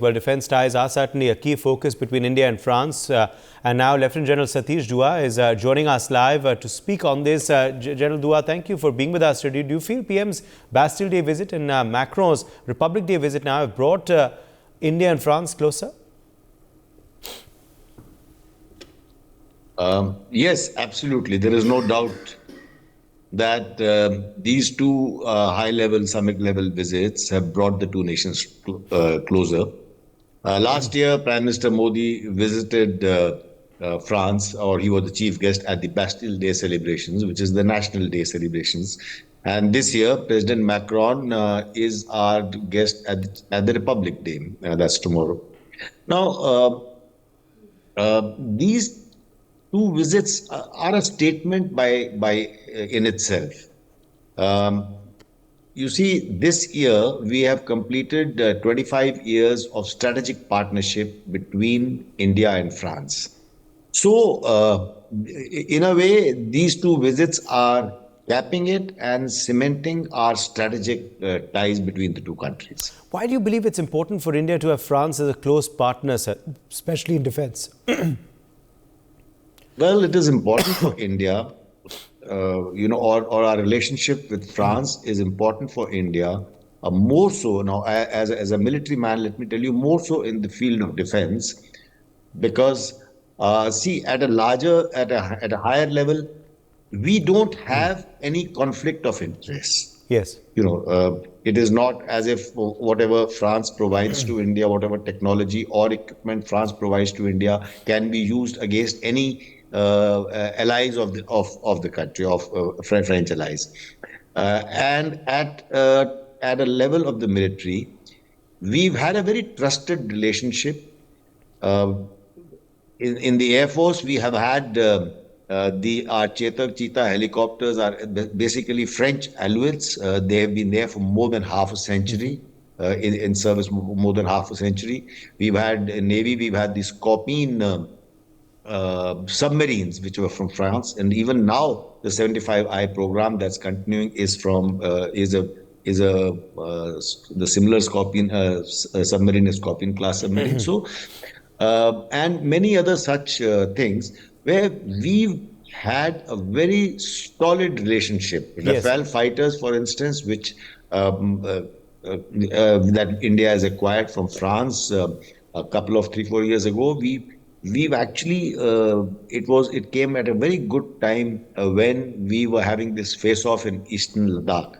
Well, defence ties are certainly a key focus between India and France. And now Lieutenant General Satish Dua is joining us live to speak on this. General Dua, thank you for being with us today. Do you feel PM's Bastille Day visit and Macron's Republic Day visit now have brought India and France closer? Yes, absolutely. There is no doubt that these two high-level, summit-level visits have brought the two nations closer. Last year, Prime Minister Modi visited France, or he was the chief guest at the Bastille Day celebrations, which is the National Day celebrations. And this year, President Macron is our guest at the Republic Day. That's tomorrow. Now, these two visits are a statement in itself. You see, this year we have completed 25 years of strategic partnership between India and France. So, in a way, these two visits are capping it and cementing our strategic ties between the two countries. Why do you believe it's important for India to have France as a close partner, sir, especially in defence? Well, it is important for India. Or our relationship with France is important for India, more so now as a military man, let me tell you, more so in the field of defense, because see, at a higher level, we don't have any conflict of interest. Yes. It is not as if whatever France provides to India, whatever technology or equipment France provides to India can be used against any allies of the country, of French allies, and at a level of the military, we've had a very trusted relationship. In the Air Force, we have had our Chetak Cheetah helicopters are basically French Alouettes. They have been there for more than half a century. In service more than half a century. We've had Navy, we've had the Scorpion submarines, which were from France, and even now the 75I program that's continuing is from the similar Scorpion submarine is Scorpion class submarine. So and many other such things where we've had a very solid relationship. Yes. Rafale fighters, for instance, which that India has acquired from France a couple of 3-4 years ago, we've actually it came at a very good time when we were having this face-off in eastern Ladakh.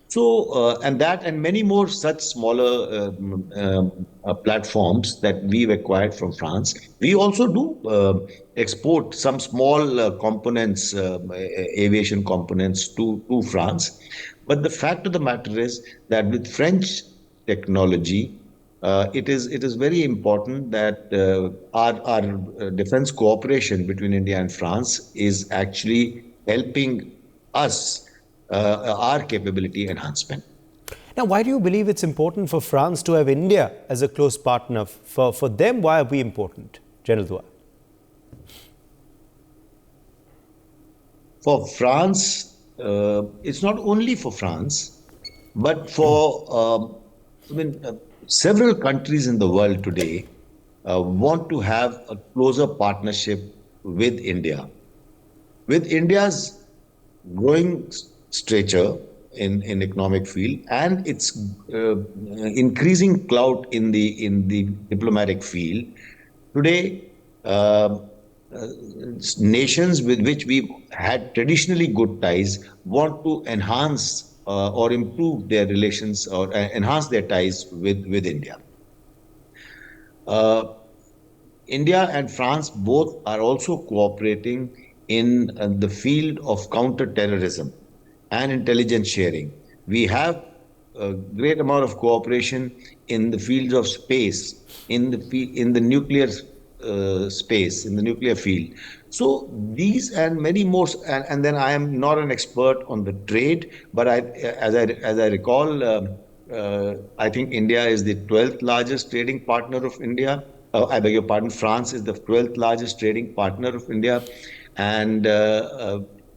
So and many more such smaller platforms that we've acquired from France. We also do export some small components, aviation components to France. But the fact of the matter is that with French technology, it is very important that our defense cooperation between India and France is actually helping us, our capability enhancement. Now, why do you believe it's important for France to have India as a close partner? For them, why are we important, General Dua? For France, it's not only for France, but for several countries in the world today want to have a closer partnership with India. With India's growing stature in economic field and its increasing clout in the diplomatic field, today nations with which we've had traditionally good ties want to enhance or improve their relations or enhance their ties with India. India and France both are also cooperating in the field of counter-terrorism and intelligence sharing. We have a great amount of cooperation in the fields of space, in the nuclear space, in the nuclear field. So these and many more, and then I am not an expert on the trade, but as I recall, I think India is the 12th largest trading partner of India. I beg your pardon, France is the 12th largest trading partner of India, and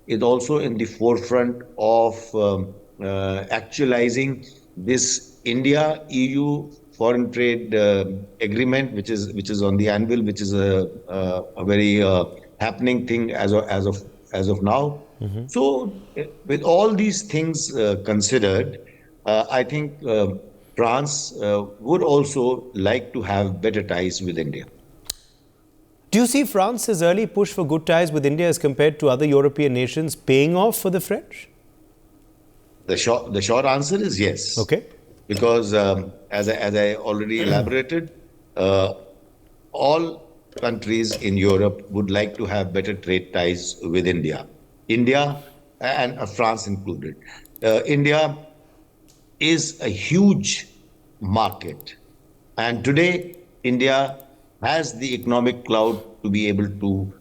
is also in the forefront of actualizing this India-EU foreign trade agreement, which is on the anvil, which is a very happening thing as of now. So, with all these things considered, I think France would also like to have better ties with India. Do you see France's early push for good ties with India as compared to other European nations paying off for the French? The short answer is yes, Okay. because as I already elaborated, uh, all countries in Europe would like to have better trade ties with India and France included. India is a huge market. And today, India has the economic clout to be able to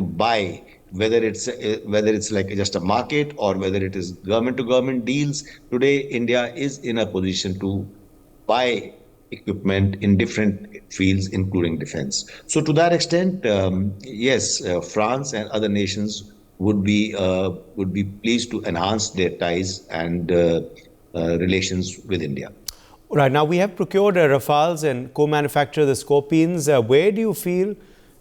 buy, whether it's like just a market or whether it is government to government deals. Today, India is in a position to buy equipment in different fields, including defense. So, to that extent, yes, France and other nations would be pleased to enhance their ties and relations with India. Right, now we have procured Rafales and co-manufacture the Scorpions. Where do you feel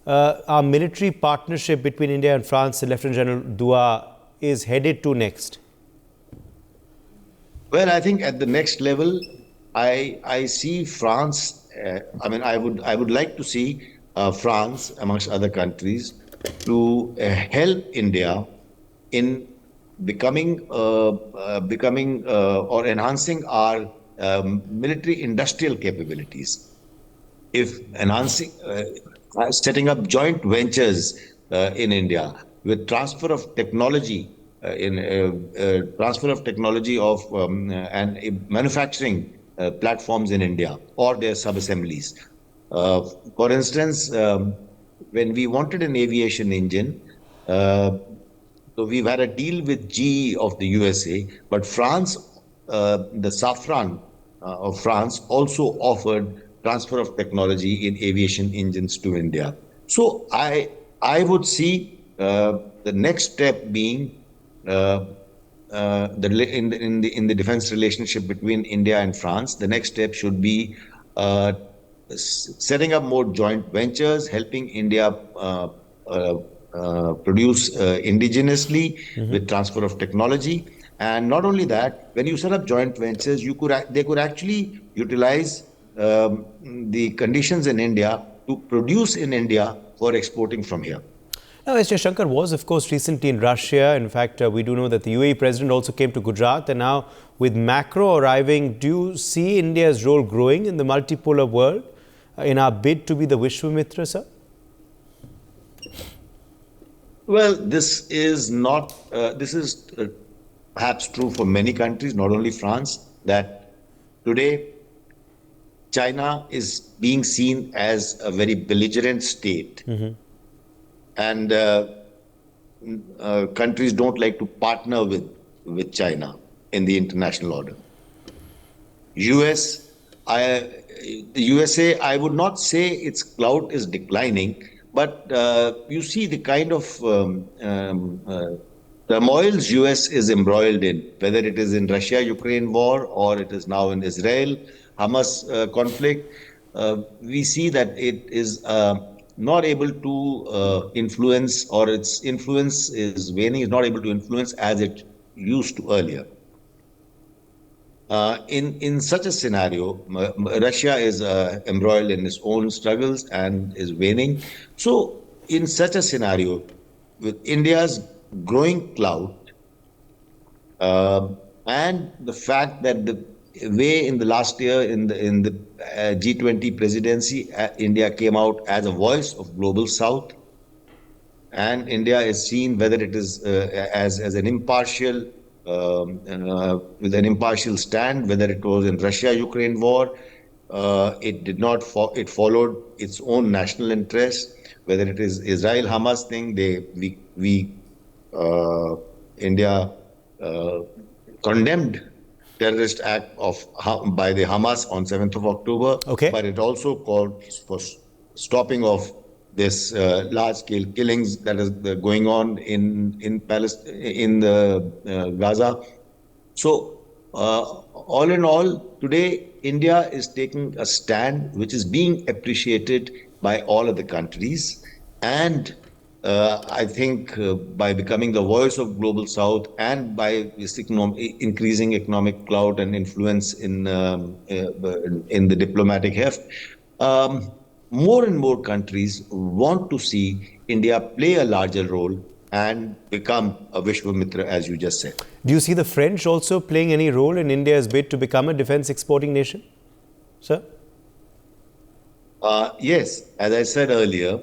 our military partnership between India and France, Lieutenant General Dua, is headed to next? Well, I think at the next level, I see France. I would like to see France, amongst other countries, to help India in becoming or enhancing our military industrial capabilities. If enhancing setting up joint ventures in India with transfer of technology of and manufacturing platforms in India or their sub-assemblies. Uh, for instance, when we wanted an aviation engine, uh, so we've had a deal with GE of the USA, but France, the Safran of France also offered transfer of technology in aviation engines to India. So I would see the next step being uh, in the defense relationship between India and France. The next step should be uh, setting up more joint ventures, helping India uh, produce indigenously with transfer of technology. And not only that, when you set up joint ventures, they could actually utilize the conditions in India to produce in India for exporting from here. Now, S. Shankar was, of course, recently in Russia. In fact, we do know that the UAE president also came to Gujarat. And now, with Macron arriving, do you see India's role growing in the multipolar world in our bid to be the Vishwamitra, sir? Well, this is not. This is perhaps true for many countries, not only France. That today China is being seen as a very belligerent state, and countries don't like to partner with China in the international order. US, the USA, I would not say its clout is declining, but you see the kind of turmoils US is embroiled in, whether it is in Russia-Ukraine war or it is now in Israel-Hamas conflict. We see that it is not able to influence, or its influence is waning, is not able to influence as it used to earlier. In such a scenario, Russia is embroiled in its own struggles and is waning. So, in such a scenario, with India's growing clout and the fact that the way in the last year in the G20 presidency, India came out as a voice of global South, and India is seen, whether it is as an impartial with an impartial stand, whether it was in Russia-Ukraine war, it did not. It followed its own national interests. Whether it is Israel-Hamas thing, we India uh, condemned terrorist act by the Hamas on 7th of October, Okay. but it also called for stopping of this large-scale killings that is going on in Palestine, in the Gaza. So, all in all, today India is taking a stand which is being appreciated by all of the countries. And I think by becoming the voice of Global South and by this increasing economic clout and influence in the diplomatic heft, um, more and more countries want to see India play a larger role and become a Vishwamitra, as you just said. Do you see the French also playing any role in India's bid to become a defense exporting nation, sir? Yes, as I said earlier,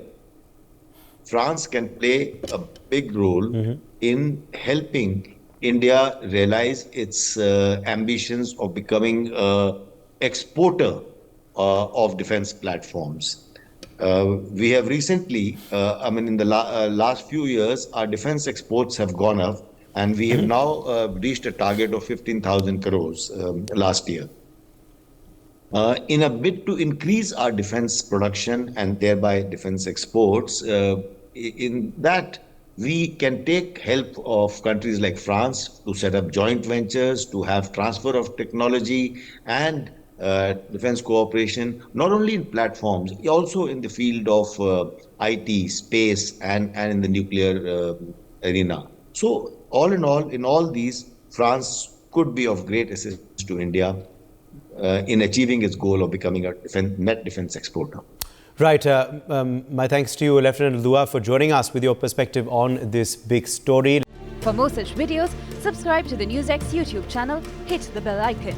France can play a big role in helping India realize its ambitions of becoming an exporter of defense platforms. We have recently, in the last few years, our defense exports have gone up, and we have now reached a target of 15,000 crores last year. In a bid to increase our defense production and thereby defense exports, in that we can take help of countries like France to set up joint ventures, to have transfer of technology and defense cooperation, not only in platforms, also in the field of IT, space, and in the nuclear arena. So, all in all these, France could be of great assistance to India in achieving its goal of becoming a net defense exporter. Right. My thanks to you, Lieutenant Dua, for joining us with your perspective on this big story. For more such videos, subscribe to the NewsX YouTube channel, hit the bell icon.